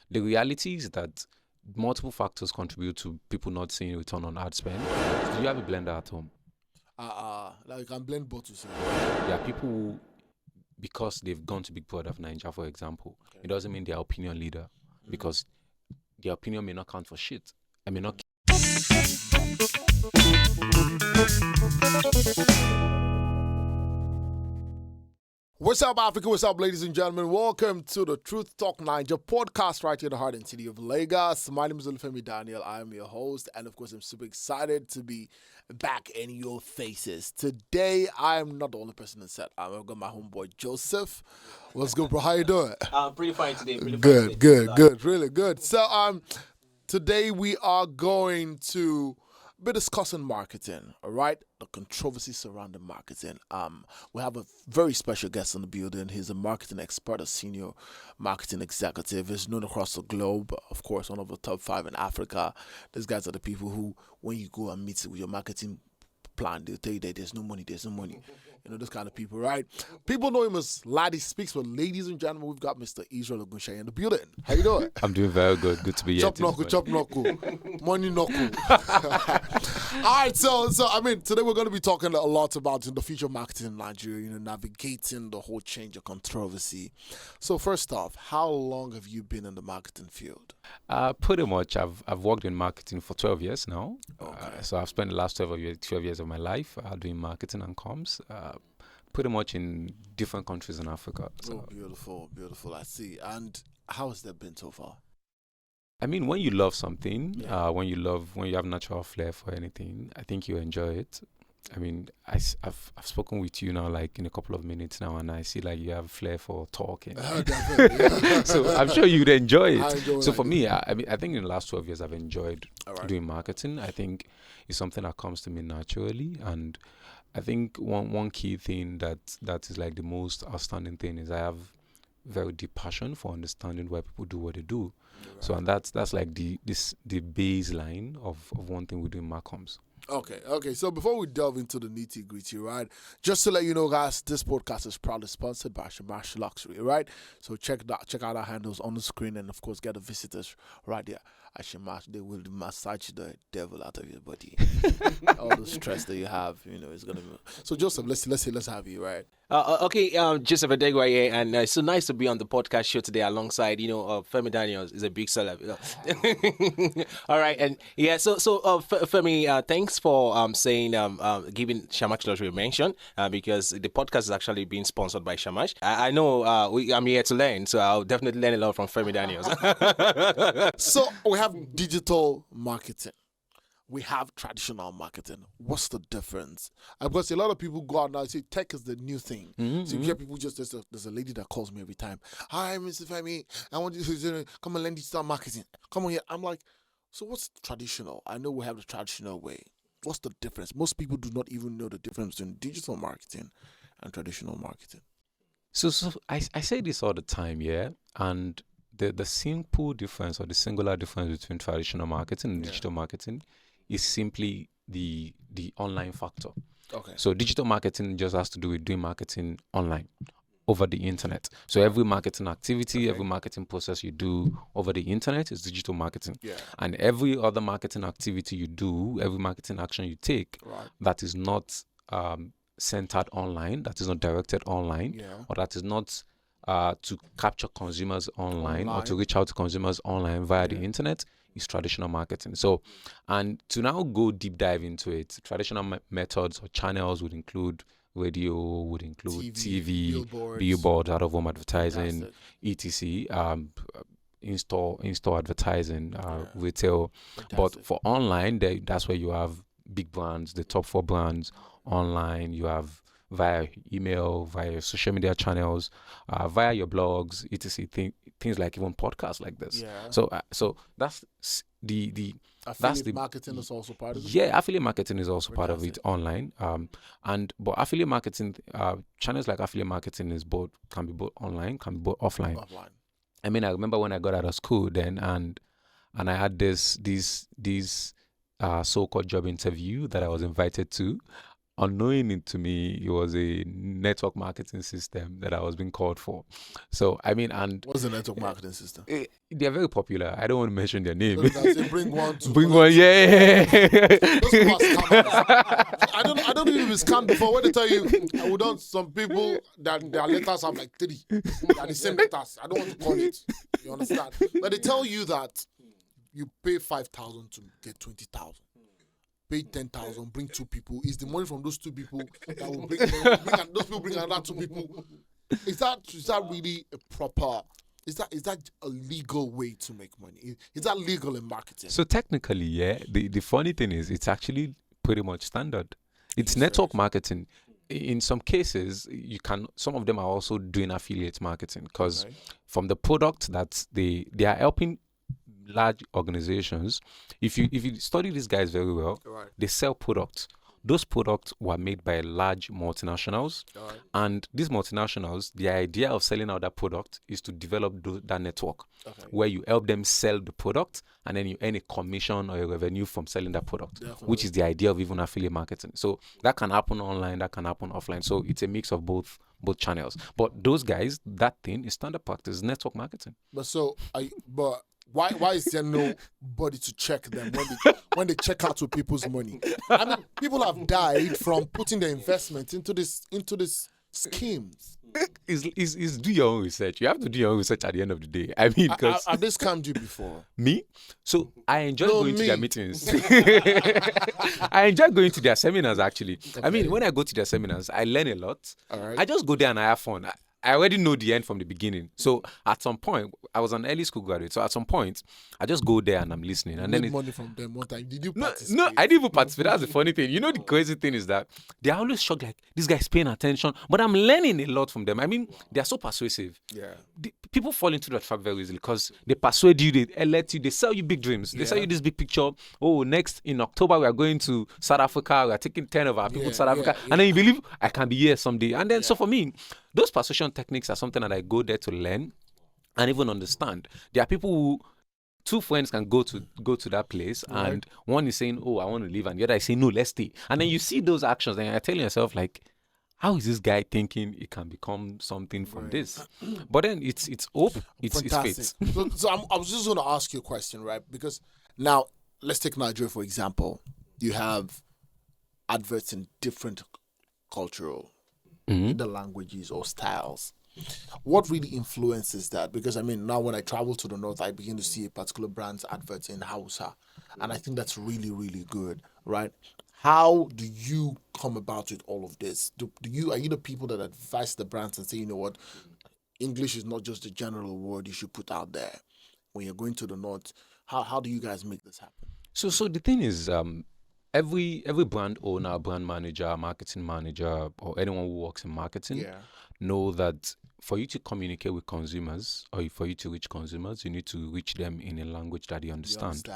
the reality is that multiple factors contribute to people not seeing return on ad spend. Do you have a blender at home? Like you can blend bottles. There are people who, because they've gone to Big Brother of Nigeria, for example, it doesn't mean they're opinion leader, because their opinion may not count for shit. I may not. What's up, Africa? What's up, ladies and gentlemen? Welcome to the Truth Talk Niger podcast right here in the heart and city of Lagos. My name is Olufemi Daniel. I am your host, and of course, I'm super excited to be back in your faces. Today, I am not the only person in set. I've got my homeboy Joseph. What's good, bro? How you doing? I'm pretty fine today. Good, really good. So, today we are going to be discussing marketing, all right? The controversy surrounding marketing. We have a very special guest in the building. He's a marketing expert, a senior marketing executive. He's known across the globe, of course, one of the top 5 in Africa. These guys are the people who, when you go and meet with your marketing plan, they'll tell you that there's no money. You know, those kind of people, right? People know him as LadiSpeaks, but ladies and gentlemen, we've got Mr. Israel Ogunshay in the building. How you doing? I'm doing very good. Good to be here. Chop knuckle. Money knuckle. All right, so I mean, today we're going to be talking a lot about the future of marketing in Nigeria, you know, navigating the whole change of controversy. So first off, how long have you been in the marketing field? Pretty much. I've worked in marketing for 12 years now. Okay. So I've spent the last 12 years of my life doing marketing and comms. Pretty much in different countries in Africa. So. Oh, beautiful. I see. And how has that been so far? I mean, when you love something, when you have natural flair for anything, I think you enjoy it. I mean, I've spoken with you now like in a couple of minutes now, and I see like you have flair for talking. Definitely. So I'm sure you'd enjoy I it. enjoy So it. for me, I mean, I think in the last 12 years I've enjoyed doing marketing. I think it's something that comes to me naturally, and I think one key thing that is like the most outstanding thing is I have very deep passion for understanding why people do what they do. Right. So and that's like the baseline of one thing we do in Marcoms. Okay. So before we delve into the nitty gritty, right? Just to let you know, guys, this podcast is proudly sponsored by Shamash Luxury, right? So check out our handles on the screen, and of course, get the visitors right there at Shamash. They will massage the devil out of your body. All the stress that you have, you know, is gonna be. So Joseph, let's have you, right? Okay, Joseph Adegwa here, and it's so nice to be on the podcast show today alongside, Femi Daniels is a big seller. All right, and yeah, so Femi, thanks for saying giving Shamash Luxury a mention because the podcast is actually being sponsored by Shamash. I know I'm here to learn, so I'll definitely learn a lot from Femi Daniels. So we have digital marketing. We have traditional marketing. What's the difference? Because a lot of people go out now and say tech is the new thing. So you hear people there's a lady that calls me every time. Hi, Mr. Femi. I want you to come and learn digital marketing. Come on here. I'm like, so what's traditional? I know we have the traditional way. What's the difference? Most people do not even know the difference between digital marketing and traditional marketing. So I say this all the time, yeah, and the simple difference or the singular difference between traditional marketing and digital marketing is simply the online factor. Okay. So digital marketing just has to do with doing marketing online over the internet. So every marketing activity, every marketing process you do over the internet is digital marketing. Yeah. And every other marketing activity you do, every marketing action you take that is not centered online, that is not directed online, or that is not to capture consumers online or to reach out to consumers online via the internet is traditional marketing. So, and to now go deep dive into it, traditional methods or channels would include radio, would include TV, billboards, out-of-home advertising, etc. In-store advertising, retail. Fantastic. But for online, that's where you have big brands, the top 4 brands online. You have via email, via social media channels, via your blogs, etc. Things like even podcasts like this. Yeah. So that's the affiliate marketing is also part of it. Yeah, affiliate marketing is also part of it online. But affiliate marketing, channels like affiliate marketing can be both online, can be both offline. I mean, I remember when I got out of school then, and I had this so-called job interview that I was invited to. unknowing to me, it was a network marketing system that I was being called for. So, I mean, and what's the network marketing system? They're very popular. I don't want to mention their name. Bring one, bring one, yeah. Those people are scammers. I don't know if it's scam before. When they tell you, some people that their letters have like 3. They're the same letters. I don't want to call it. You understand? But they tell you that you pay 5,000 to get 20,000. Pay 10,000, bring 2 people. Is the money from those 2 people that will bring those people bring another 2 people? Is that really a proper? Is that a legal way to make money? Is that legal in marketing? So technically, yeah. The funny thing is, it's actually pretty much standard. It's network marketing. In some cases, some of them are also doing affiliate marketing because from the product that they are helping large organizations. If you study these guys very well, they sell products. Those products were made by large multinationals, and these multinationals, the idea of selling out that product is to develop that network where you help them sell the product, and then you earn a commission or a revenue from selling that product, which is the idea of even affiliate marketing. So that can happen online, that can happen offline. So it's a mix of both channels. But those guys, that thing is standard practice, network marketing. Why is there nobody to check them when they check out with people's money? I mean, people have died from putting their investment into this schemes. Is do your own research. You have to do your own research at the end of the day. I mean, because have they scammed you before? Me? So I enjoy going to their meetings. I enjoy going to their seminars. Actually, I mean, when I go to their seminars, I learn a lot. I just go there and I have fun. I already know the end from the beginning. So at some point, I was an early school graduate. So at some point, I just go there and I'm listening. And then money from them one time. Did you participate? No, I didn't even participate. That's the funny thing. You know, the crazy thing is that they're always shocked, like, this guy's paying attention. But I'm learning a lot from them. I mean, they're so persuasive. Yeah. People fall into that trap very easily because they persuade you, they let you, they sell you big dreams. They sell you this big picture. Oh, next in October, we are going to South Africa. We are taking 10 of our people to South Africa. And then you believe I can be here someday. And then, so for me, those persuasion techniques are something that I go there to learn and even understand. There are people who, 2 friends can go to that place, and one is saying, "Oh, I want to leave," and the other is saying, "No, let's stay." And then you see those actions, and you're telling yourself, like, how is this guy thinking it can become something from this? But then it's hope, it's fate. So I was just going to ask you a question, right? Because now let's take Nigeria for example. You have adverts in different cultural either languages or styles. What really influences that? Because I mean, now when I travel to the north, I begin to see a particular brand's adverts in Hausa, and I think that's really, really good, right? How do you come about with all of this? Are you the people that advise the brands and say, you know what, English is not just a general word you should put out there when you're going to the north? How do you guys make this happen? So the thing is, every brand owner, brand manager, marketing manager, or anyone who works in marketing know that for you to communicate with consumers or for you to reach consumers, you need to reach them in a language that they understand.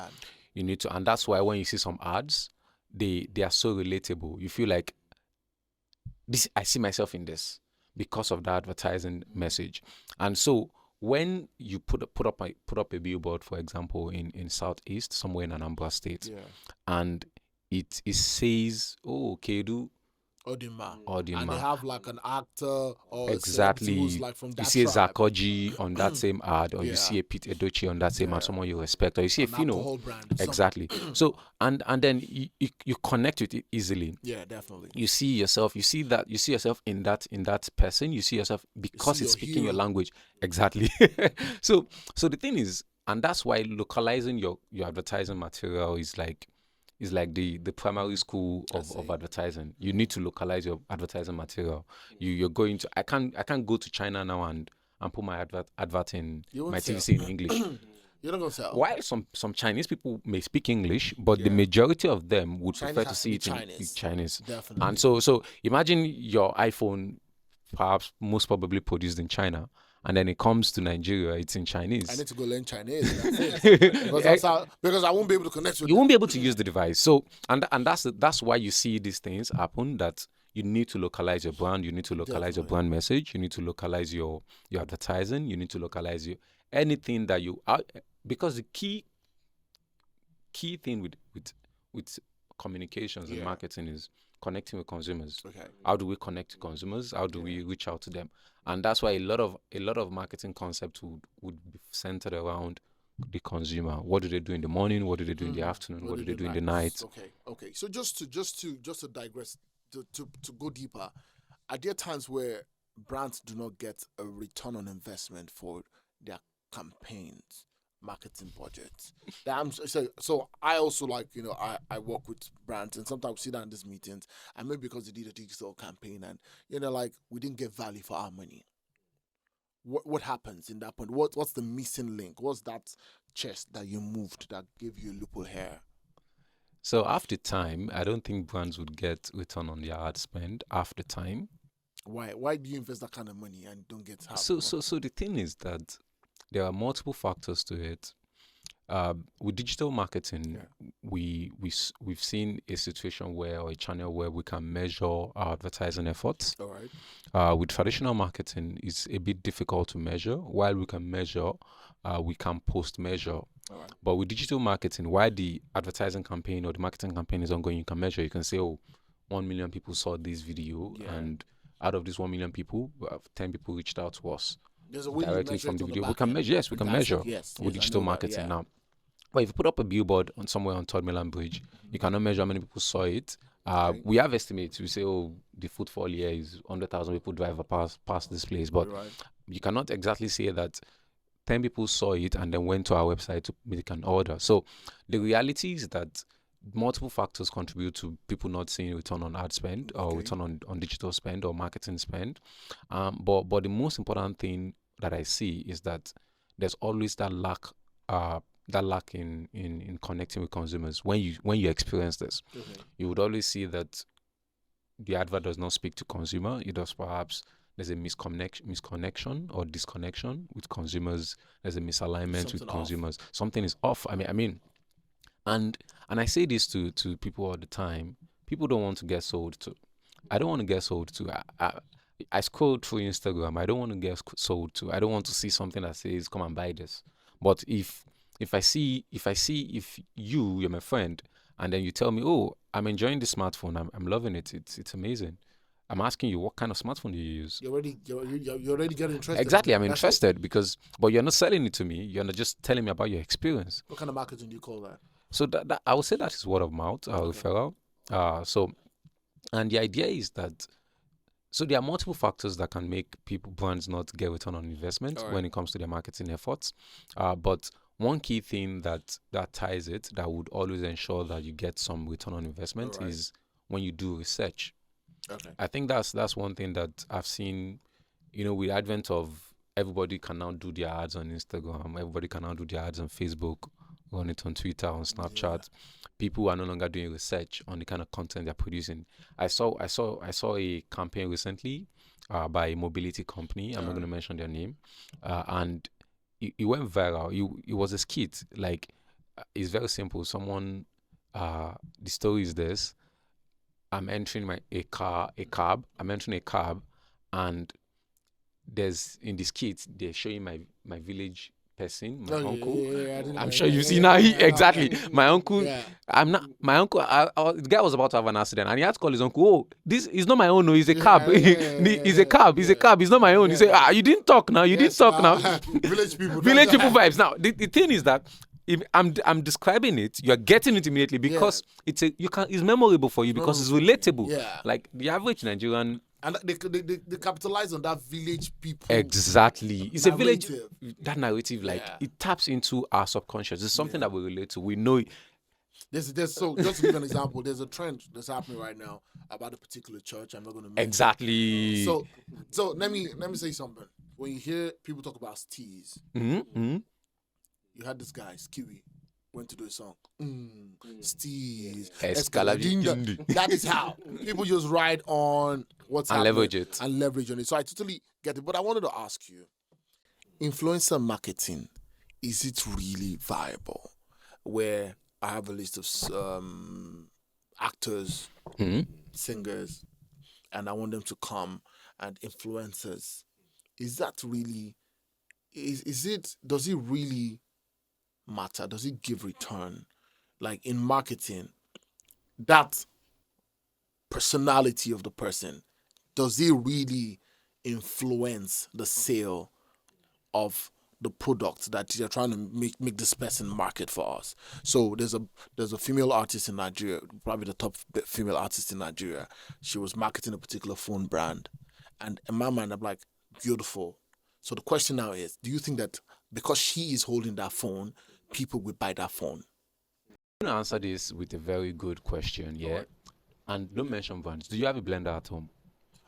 You need to, and that's why when you see some ads, they are so relatable. You feel like this. I see myself in this because of the advertising message. And so when you put up a billboard, for example, in Southeast, somewhere in Anambra State, and it says, "Oh, Kedu Odima. Odima," and they have like an actor or exactly who's like from that you see tribe. Zakoji on that same ad, or you see a Pete Edochie on that same ad, someone you respect, or you see a Fino, exactly. So and then you connect with it easily. Yeah, definitely. You see yourself in that person. You see yourself because it's speaking your language, exactly. So the thing is, and that's why localizing your advertising material is like the primary school of advertising. You need to localize your advertising material. You're going to I can't go to China now and put my advert in my TVC in English. You're not gonna sell. While some Chinese people may speak English, but the majority of them would prefer to see it in Chinese. Definitely. And so imagine your iPhone, perhaps most probably produced in China, and then it comes to Nigeria, it's in Chinese. I need to go learn Chinese. Because I won't be able to connect with you won't be able to use the device. So and that's why you see these things happen, that you need to localize your brand, you need to localize your brand message, you need to localize your advertising, you need to localize anything that you are, because the key thing with communications and marketing is connecting with consumers. Okay. How do we connect to consumers? How do we reach out to them? And that's why a lot of marketing concepts would be centered around the consumer. What do they do in the morning? What do they do in the afternoon? What do they do in the night? Okay. So just to digress, to go deeper, are there times where brands do not get a return on investment for their campaigns, marketing budgets? So I also, like, I work with brands, and sometimes we sit down in these meetings, and maybe because they did a digital campaign, and like, we didn't get value for our money. What happens in that point? What's the missing link? What's that chest that you moved that gave you a loophole here? So after time, I don't think brands would get return on their ad spend after time. Why do you invest that kind of money and don't get half? So the thing is that there are multiple factors to it. With digital marketing, we've seen a situation or a channel where we can measure our advertising efforts. All right. With traditional marketing, it's a bit difficult to measure. While we can measure, we can post-measure. All right. But with digital marketing, while the advertising campaign or the marketing campaign is ongoing, you can measure. You can say, 1 million people saw this video, and out of these 1 million people, 10 people reached out to us directly from the video. We can measure. Yes, we can measure with digital marketing now. But if you put up a billboard somewhere on Third Mainland Bridge, you cannot measure how many people saw it. We have estimates. We say, the footfall here is 100,000 people drive past this place. But you cannot exactly say that 10 people saw it and then went to our website to make an order. So the reality is that multiple factors contribute to people not seeing return on ad spend or return on digital spend or marketing spend. But the most important thing that I see is that there's always that lack in connecting with consumers. When you experience this, you would always see that the advert does not speak to consumer. It does, perhaps there's a misconnection or disconnection with consumers. There's a misalignment with consumers. Something is off. I mean, and I say this to people all the time. People don't want to get sold to. I don't want to get sold to. I scroll through Instagram. I don't want to get sold to. I don't want to see something that says, "Come and buy this." But if you're my friend, and then you tell me, "Oh, I'm enjoying this smartphone. I'm loving it. It's amazing." I'm asking you, what kind of smartphone do you use? You're already getting interested. Exactly, I'm interested but you're not selling it to me. You're not just telling me about your experience. What kind of marketing do you call that? So that I would say that is word of mouth, referral. And the idea is that, so there are multiple factors that can make brands not get return on investment when it comes to their marketing efforts. But one key thing that ties it, that would always ensure that you get some return on investment, is when you do research. Okay. I think that's one thing that I've seen, with the advent of everybody can now do their ads on Instagram, everybody can now do their ads on Facebook, run it on Twitter, on Snapchat. Yeah. People are no longer doing research on the kind of content they're producing. I saw a campaign recently by a mobility company. I'm not going to mention their name, and it went viral. It was a skit. Like, it's very simple. Someone, the story is this. I'm entering a cab. I'm entering a cab, and there's, in this skit, they're showing my village person, my uncle. I'm sure you've seen now. Exactly. My uncle. Yeah. My uncle. The guy was about to have an accident, and he had to call his uncle. "Oh, this is not my own. No, he's a cab. He's a cab. He's a cab. It's not my own." He said, "You didn't talk now. You didn't talk now." Village people vibes. Now, the thing is that, if I'm describing it, you're getting it immediately because it's memorable for you because it's relatable. Yeah. Like the average Nigerian. And they capitalize on that village people. Exactly. It's narrative. A village, that narrative, like, it taps into our subconscious. It's something that we relate to. We know it. So just to give an example, there's a trend that's happening right now about a particular church. I'm not going to mention. Exactly. So let me say something. When you hear people talk about steez, you had this guy, Skiwi, went to do a song. Steez, Escaladinga. That is how people just ride on what's happening. And leverage on it. So I totally get it. But I wanted to ask you, influencer marketing, is it really viable? Where I have a list of actors, singers, and I want them to come, and influencers. Is that really, does it really matter? Does it give return? Like in marketing, that personality of the person, does it really influence the sale of the product that you're trying to make this person market for us? So there's a female artist in Nigeria, probably the top female artist in Nigeria. She was marketing a particular phone brand, and in my mind, I'm like, beautiful. So the question now is, do you think that because she is holding that phone, people will buy that phone? I'm going to answer this with a very good question, yeah? Right. And don't mention brands. Do you have a blender at home?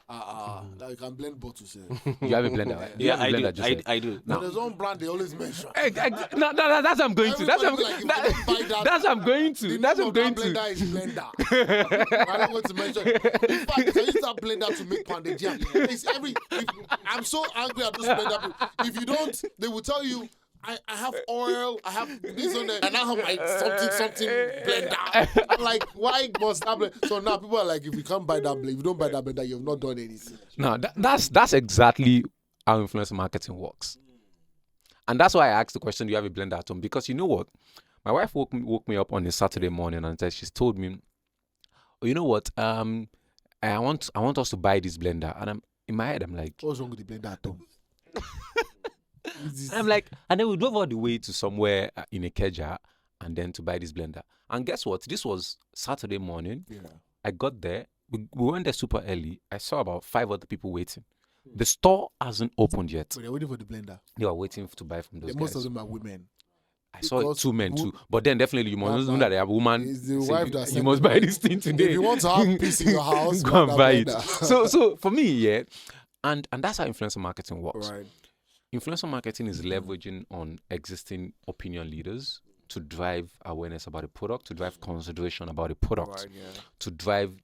Like you can blend bottles. You have a blender, right? Yeah, I do. I do. Now, there's one brand they always mention. That's what I'm going to. That's what I'm going to. That's what I'm going to. Blender is blender. I'm not going to mention. In fact, I use that blender to make pounded jam. I'm so angry at those blender. If you don't, they will tell you, I have oil, I have this on there, and I have my something blender. I'm like, why must that blender? So now people are like, if you can't buy that blender, if you don't buy that blender, you've not done anything. No, that's exactly how influencer marketing works. And that's why I asked the question, do you have a blender at home? Because you know what? My wife woke me up on a Saturday morning and she's told me, oh, you know what? I want us to buy this blender. And in my head, I'm like, what's wrong with the blender at home? I'm like, and then we drove all the way to somewhere in Ikeja and then to buy this blender. And guess what? This was Saturday morning. Yeah. I got there. We went there super early. I saw about 5 other people waiting. The store hasn't opened yet. But they're waiting for the blender. They were waiting to buy from those guys. Most of them are women. I saw 2 men too. But then definitely you must know that they have a woman. It's the wife that you must buy this thing today. If you want to have peace in your house, go and buy it. So for me, yeah. And that's how influencer marketing works. Right. Influencer marketing is leveraging on existing opinion leaders to drive awareness about a product, to drive consideration about a product, to drive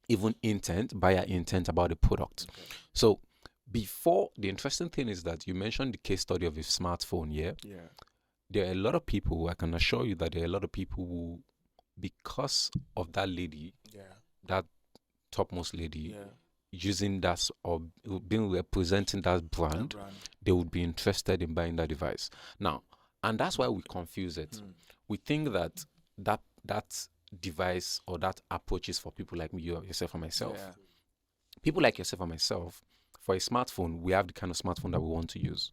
even buyer intent about a product. Okay. So before, the interesting thing is that you mentioned the case study of a smartphone, yeah? There are a lot of people, I can assure you that there are a lot of people who, because of that lady, that topmost lady, using that or being representing that brand, they would be interested in buying that device. Now, and that's why we confuse it. We think that device or that approach is for people like me, yourself and myself. People like yourself and myself, for a smartphone, we have the kind of smartphone that we want to use.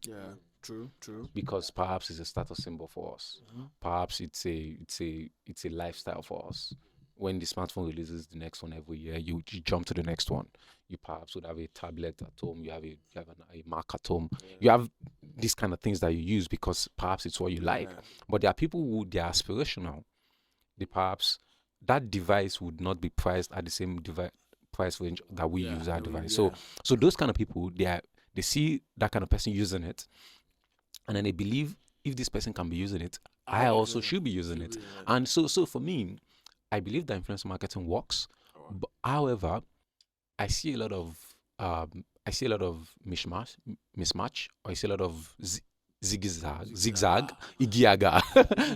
True. Because perhaps it's a status symbol for us. Perhaps it's a lifestyle for us. When the smartphone releases the next one every year, you jump to the next one. You perhaps would have a tablet at home. You have a Mac at home. You have these kind of things that you use because perhaps it's what you like. But there are people who they are aspirational. They perhaps that device would not be priced at the same price range that we use our device. So those kind of people, they see that kind of person using it, and then they believe if this person can be using it, I also should be using it. And so for me, I believe that influencer marketing works. But, however, I see a lot of mismatch, or I see a lot of zigzag, igiaga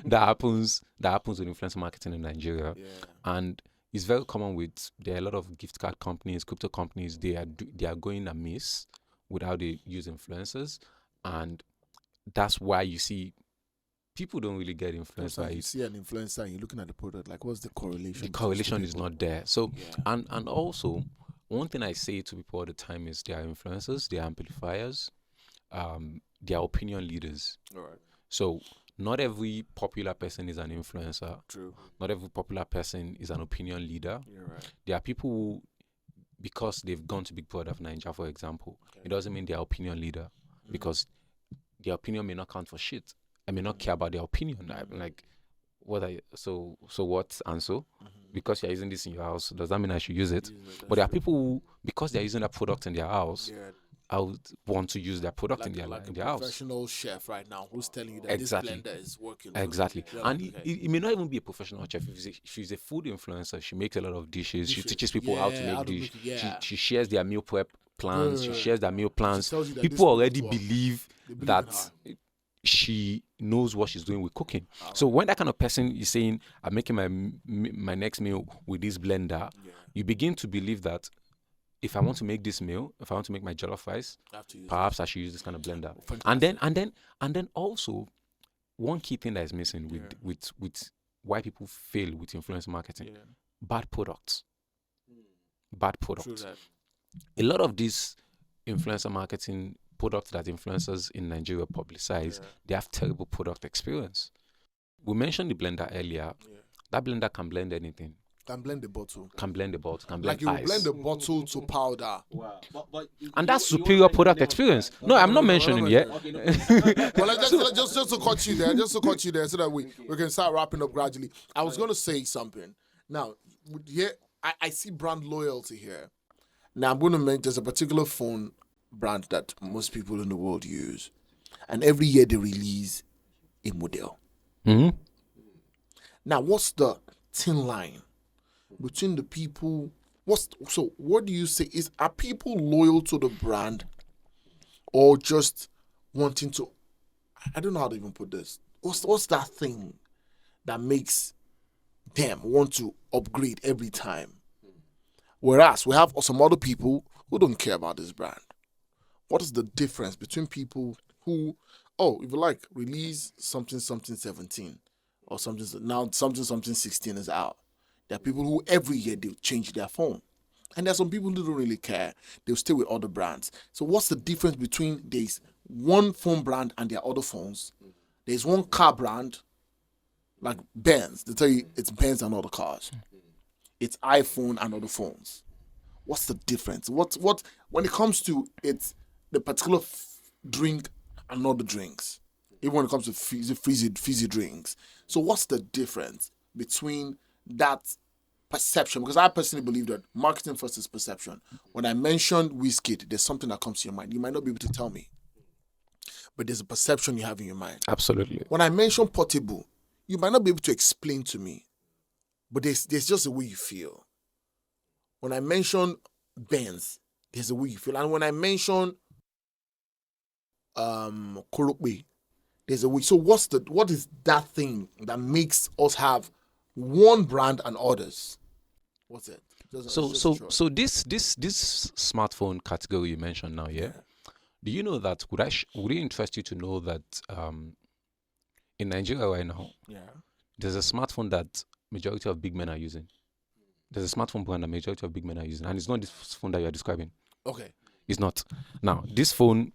that happens with influencer marketing in Nigeria, and it's very common with there are a lot of gift card companies, crypto companies. They are going amiss with how they use influencers, and that's why you see people don't really get influenced by it. You see an influencer and you're looking at the product, like what's the correlation? The correlation is not there. So and also one thing I say to people all the time is they are influencers, they are amplifiers, they are opinion leaders. All right. So not every popular person is an influencer. True. Not every popular person is an opinion leader. You're right. There are people who, because they've gone to Big Brother of Nigeria, for example, it doesn't mean they're opinion leader, because their opinion may not count for shit. I may not care about their opinion. I'm like, what are you, so what? And so, because you're using this in your house, does that mean I should use it? But there are people who, because they're using that product in their house, I would want to use their product in their house. Professional chef right now who's telling you that this blender is working. Exactly. And it may not even be a professional chef. If she's a food influencer, she makes a lot of dishes. She teaches people how to make dishes. She shares their meal prep plans. She shares their meal plans. People already believe that she knows what she's doing with cooking. So when that kind of person is saying, I'm making my next meal with this blender, you begin to believe that if I want to make this meal, if I want to make my jollof rice, perhaps I should use this kind of blender. And then also, one key thing that is missing with why people fail with influencer marketing, bad products. bad products. A lot of these influencer marketing products that influencers in Nigeria publicize, they have terrible product experience. We mentioned the blender earlier. That blender can blend anything. Can blend the bottle. Can blend ice. Like you blend the bottle to powder. Wow. And that's superior product experience. No, I'm not mentioning yet. Well, just to cut you there, so that we can start wrapping up gradually. I was going to say something. Now, here I see brand loyalty here. Now, I'm going to make there's a particular phone brand that most people in the world use, and every year they release a model. Mm-hmm. Now, what's the thin line between the people? What do you say are people loyal to the brand, or just wanting to? I don't know how to even put this. What's that thing that makes them want to upgrade every time? Whereas we have some other people who don't care about this brand. What is the difference between people who, if you like, release something 17 or something 16 is out? There are people who every year they change their phone. And there are some people who don't really care. They'll stay with other brands. So what's the difference between there's one phone brand and their other phones? There's one car brand, like Benz. They tell you it's Benz and other cars. It's iPhone and other phones. What's the difference? What when it comes to it's the particular drink and not the drinks? Even when it comes to fizzy drinks. So what's the difference between that perception? Because I personally believe that marketing first is perception. When I mentioned whiskey, there's something that comes to your mind. You might not be able to tell me, but there's a perception you have in your mind. Absolutely. When I mention portable, you might not be able to explain to me, but there's just a way you feel. When I mention Benz, there's a way you feel. And when I mention Korokwe, there's a way. So what is that thing that makes us have one brand and others? What's it? So this smartphone category you mentioned now, yeah? Do you know that would it interest you to know that in Nigeria right now, there's a smartphone that majority of big men are using. There's a smartphone brand that majority of big men are using, and it's not this phone that you're describing. Okay. It's not. Now, this phone,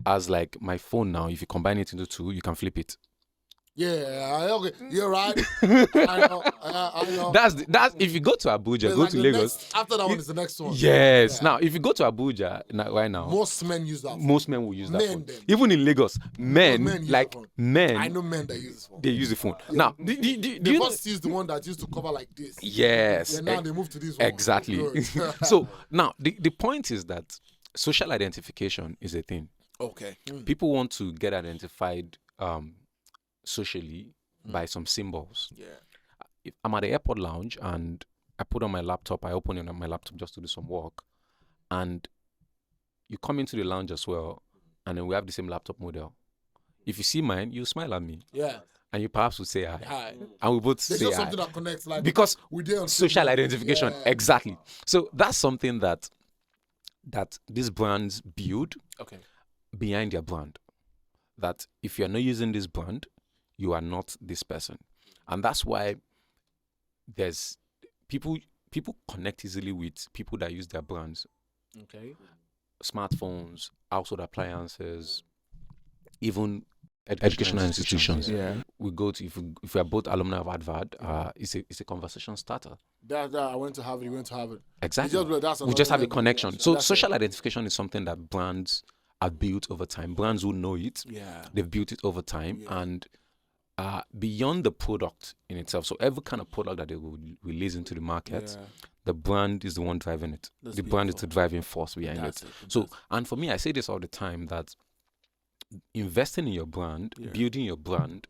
as like my phone now, if you combine it into two, you can flip it. Yeah, okay, you're right. I know. That's if you go to Abuja, go to Lagos. After that one is the next one. Yes. Yeah. Now, if you go to Abuja right now, most men use that phone. Most men will use that phone. Then. Even in Lagos, men I know men that use this phone. They use the phone. Yeah. Now, they first use the one that used to cover like this. Yes. And now they move to this one. Exactly. So now the point is that social identification is a thing. Okay. People want to get identified socially by some symbols. Yeah. If I'm at the airport lounge and I put on my laptop, I open it on my laptop just to do some work, and you come into the lounge as well, and then we have the same laptop model. If you see mine, you smile at me. Yeah. And you perhaps would say hi. And we both say hi. There's just something that connects, like because social identification. Yeah. Exactly. So that's something that these brands build behind their brand. That if you're not using this brand, you are not this person. And that's why there's people connect easily with people that use their brands. Okay. Smartphones, household appliances, educational institutions. Yeah. We go to if we are both alumni of Harvard, it's a conversation starter. That I went to Harvard, you went to Harvard. Exactly. We just have a connection. So social identification is something that brands are built over time. Brands who know it, they've built it over time, and beyond the product in itself. So every kind of product that they will release into the market, the brand is the one driving it. The brand is the driving force behind it. So, and for me, I say this all the time, that investing in your brand, building your brand,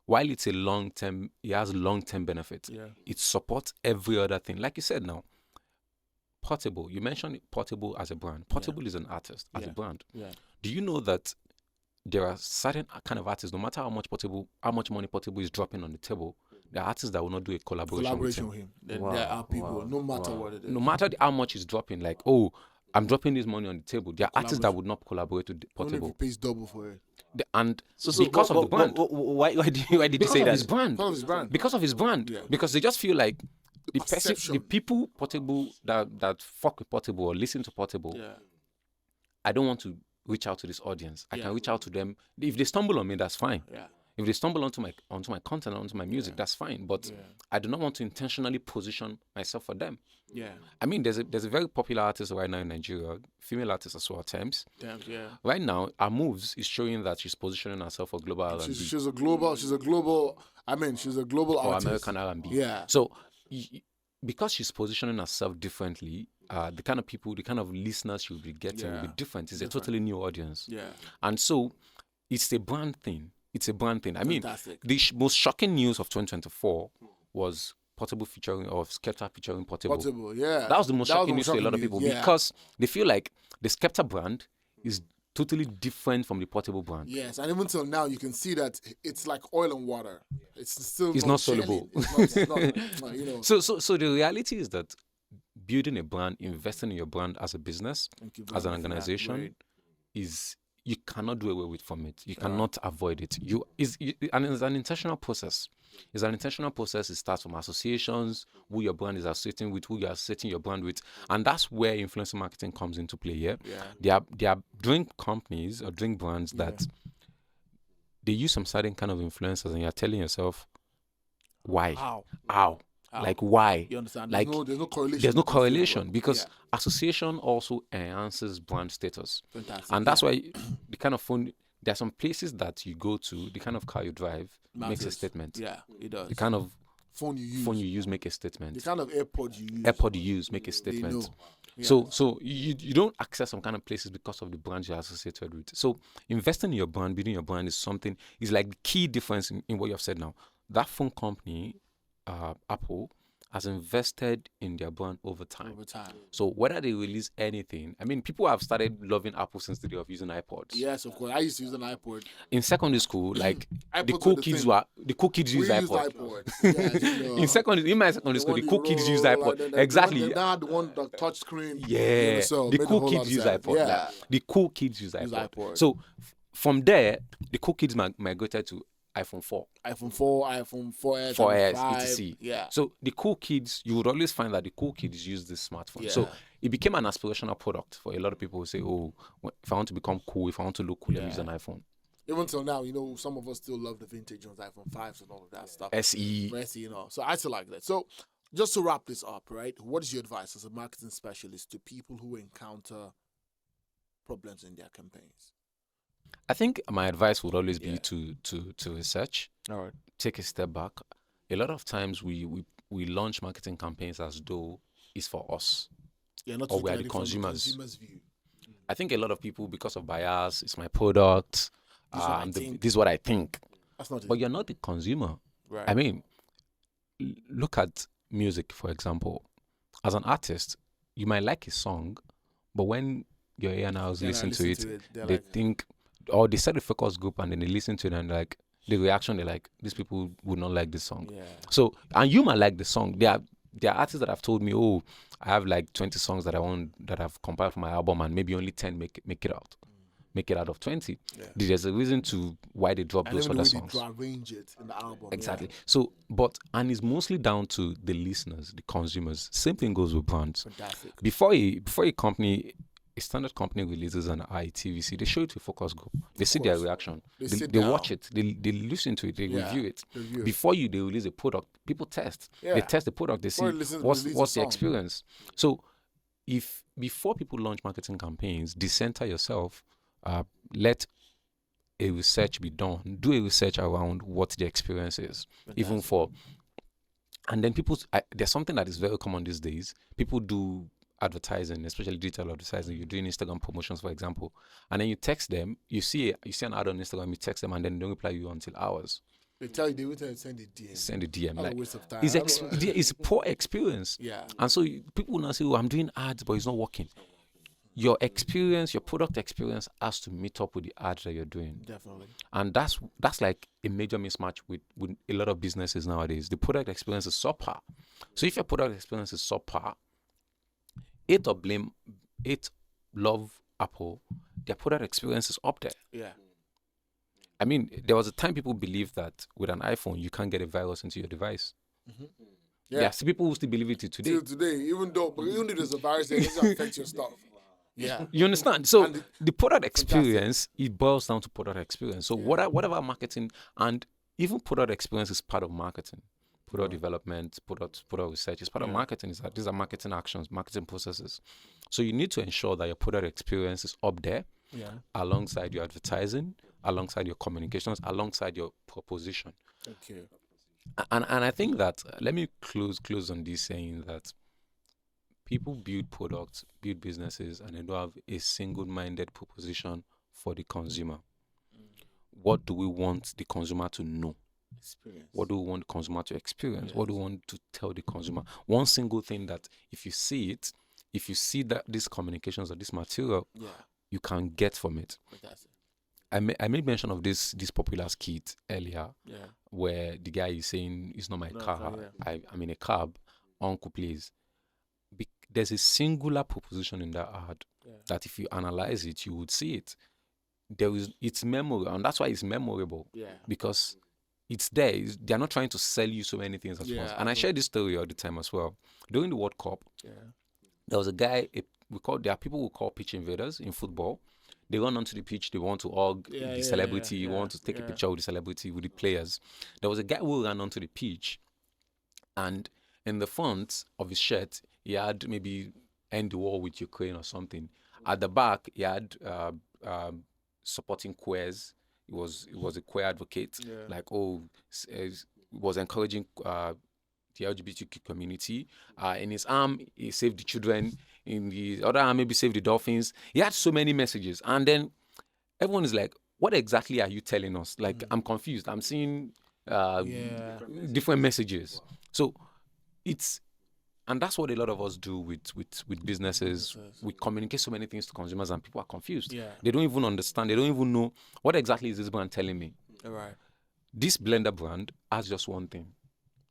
while it's a long-term, it has long-term benefits. It supports every other thing. Like you said now, Portable. You mentioned Portable as a brand. Portable is an artist as a brand. Do you know that there are certain kind of artists, no matter how much money Portable is dropping on the table, there are artists that will not do a collaboration with him. There are people, no matter what it is. No matter how much is dropping, like, I'm dropping this money on the table. There are artists that would not collaborate with Portable. Only if he pays double for it. And because of the brand. Why did you say that? Because of his brand. Because of his brand. Because they just feel like, perception. The people Portable that fuck with Portable or listen to Portable. Yeah. I don't want to reach out to this audience. I can reach out to them. If they stumble on me, that's fine. Yeah. If they stumble onto my content, onto my music, that's fine. But I do not want to intentionally position myself for them. Yeah. I mean, there's a very popular artist right now in Nigeria, female artist as well, Thames. Yeah. Right now, her moves is showing that she's positioning herself for global R&B. She's a global artist. American R&B. Yeah. So because she's positioning herself differently, the kind of people, the kind of listeners she will be getting will be different. It's a totally new audience. Yeah. And so it's a brand thing. I mean, Fantastic. the most shocking news of 2024 was Portable featuring, or Skepta featuring Portable. Portable, yeah. That was the most shocking news to a lot of people because they feel like the Skepta brand is totally different from the Portable brand. Yes, and even till now, you can see that it's like oil and water. It's not soluble. It's not, you know. So the reality is that building a brand, investing in your brand as a business, as an organization, is you cannot do away with from it. You cannot avoid it. And it's an intentional process. It's an intentional process. It starts from associations, who your brand is associating with, who you are associating your brand with, and that's where influencer marketing comes into play. Yeah, they are doing companies or doing brands that they use some certain kind of influencers, and you're telling yourself, why? How? Like why? You understand? Like There's no correlation. There's no correlation because association also enhances brand status. Fantastic. And that's why the kind of phone, there are some places that you go to, the kind of car you drive makes a statement. Yeah, it does. The kind of phone you use make a statement. The kind of AirPod you use make a statement. Yeah. So you don't access some kind of places because of the brand you're associated with. So investing in your brand, building your brand is like the key difference in what you have said now. That phone company, Apple, has invested in their brand over time. So whether they release anything, I mean, people have started loving Apple since the day of using iPods. Yes, of course. I used to use an iPod. In secondary school, like the cool kids use iPod. In my secondary school, the cool kids use iPod. Exactly. They had the one the touch screen. Yeah. The cool kids use iPod. Yeah. Like, the cool kids use iPod. So from there, the cool kids migrated to iPhone 4, iPhone 4S, 4S, 5, etc. Yeah. So the cool kids, you would always find that the cool kids use this smartphone. So it became an aspirational product for a lot of people who say, oh, if I want to become cool, if I want to look cool, let me use an iPhone. Even till now, you know, some of us still love the vintage ones, iPhone 5s and all of that stuff. SE, you know. So I still like that. So just to wrap this up, right? What is your advice as a marketing specialist to people who encounter problems in their campaigns? I think my advice would always be to research. All right. Take a step back. A lot of times we launch marketing campaigns as though it's for us. Not or we are the consumers. View. I think a lot of people, because of bias, it's my product. This is what I think. That's not it. But you're not the consumer. Right. I mean, look at music, for example. As an artist, you might like a song, but when your A&Rs listen to it, they think, or they set a focus group and then they listen to it and like the reaction, they're like, these people would not like this song. Yeah. So, and you might like the song. There are artists that have told me, oh, I have like 20 songs that I've compiled for my album, and maybe only 10 make it out. Make it out of 20. Yeah. There's a reason to why they drop those other songs. To arrange it in the album. Exactly. Yeah. So, and it's mostly down to the listeners, the consumers. Same thing goes with brands. Fantastic. Before a standard company releases an ITVC, they show it to a focus group. They see their reaction. They watch it. They listen to it. They review it. Before they release a product, people test. Yeah. They test the product. They see what's the experience. So, if before people launch marketing campaigns, decenter yourself. Let a research be done. Do a research around what the experience is. Fantastic. And then there's something that is very common these days. People do advertising, especially digital advertising. You're doing Instagram promotions, for example, and then you text them. You see an ad on Instagram. You text them, and then they don't reply you until hours. They tell you they will send a DM. Send a DM. Like, a waste of time. It's a poor experience. Yeah. And so people will now say, "Oh, I'm doing ads, but it's not working." Your experience, your product experience has to meet up with the ads that you're doing. Definitely. And that's like a major mismatch with a lot of businesses nowadays. The product experience is subpar. So if your product experience is subpar, love Apple, their product experience is up there. Yeah. I mean, there was a time people believed that with an iPhone, you can't get a virus into your device. Mm-hmm. Yeah. See, people who still believe it today. Till today, even though there's a virus, it doesn't affect your stuff. Yeah. You understand? So the product experience, it boils down to product experience. So whatever marketing, and even product experience is part of marketing. Product development, product research is part of marketing. These are marketing actions, marketing processes. So you need to ensure that your product experience is up there, alongside your advertising, alongside your communications, alongside your proposition. Okay. And I think that, let me close on this saying that people build products, build businesses, and they don't have a single-minded proposition for the consumer. What do we want the consumer to know? Experience. What do we want the consumer to experience? Yes. What do we want to tell the consumer? One single thing that if you see that these communications or this material, you can get from it. I made mention of this popular skit earlier, where the guy is saying, "It's not my car. I'm in a cab. Uncle, please." There's a singular proposition in that ad that if you analyze it, you would see it. It's memorable, and that's why it's memorable. Because it's there. They're not trying to sell you so many things at once. And I share this story all the time as well. During the World Cup, there was a guy. There are people who call pitch invaders in football. They run onto the pitch. They want to hug the celebrity. Want to take a picture with the celebrity, with the players. There was a guy who ran onto the pitch, and in the front of his shirt, he had maybe "End the War with Ukraine" or something. At the back, he had supporting queers. He was a queer advocate. Was encouraging the LGBTQ community. In his arm, he saved the children. In the other arm, maybe saved the dolphins. He had so many messages. And then everyone is like, what exactly are you telling us? Like, I'm confused. I'm seeing different messages. So and that's what a lot of us do with businesses. We communicate so many things to consumers and people are confused. They don't even understand. They don't even know what exactly is this brand telling me. This blender brand has just one thing.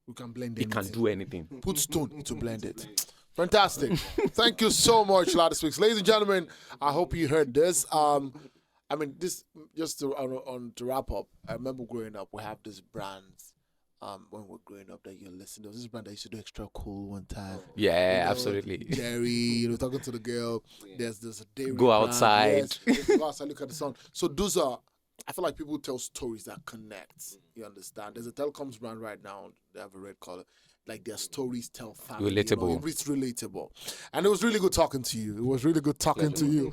We can blend it. It can do anything. Put stone to blend it. Fantastic. Thank you so much, LadiSpeaks. Ladies and gentlemen, I hope you heard this. This just to wrap up. I remember growing up, we have this brands. When we're growing up, that you listen, there was this brand that used to do Extra Cool one time. Yeah, absolutely. Dairy, talking to the girl. There's a dairy. Go outside. Yes, go outside, look at the sun. So those are, I feel like people tell stories that connect. You understand? There's a telecoms brand right now. They have a red color. Like their stories tell family. Relatable. It's relatable. And it was really good talking to you. It was really good talking to you.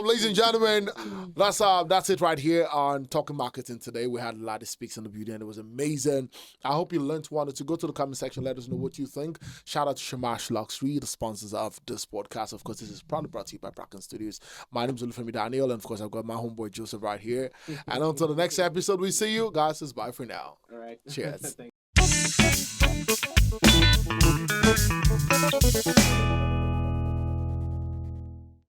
Ladies and gentlemen, that's it right here on Talking Marketing today. We had LadiSpeaks in the beauty and it was amazing. I hope you learned one or two. Go to the comment section. Let us know what you think. Shout out to Shamash Luxury, the sponsors of this podcast. Of course, this is proudly brought to you by Bracken Studios. My name is Olufemi Daniel. And of course, I've got my homeboy Joseph right here. And until the next episode, we see you. Guys, it's bye for now. All right. Cheers.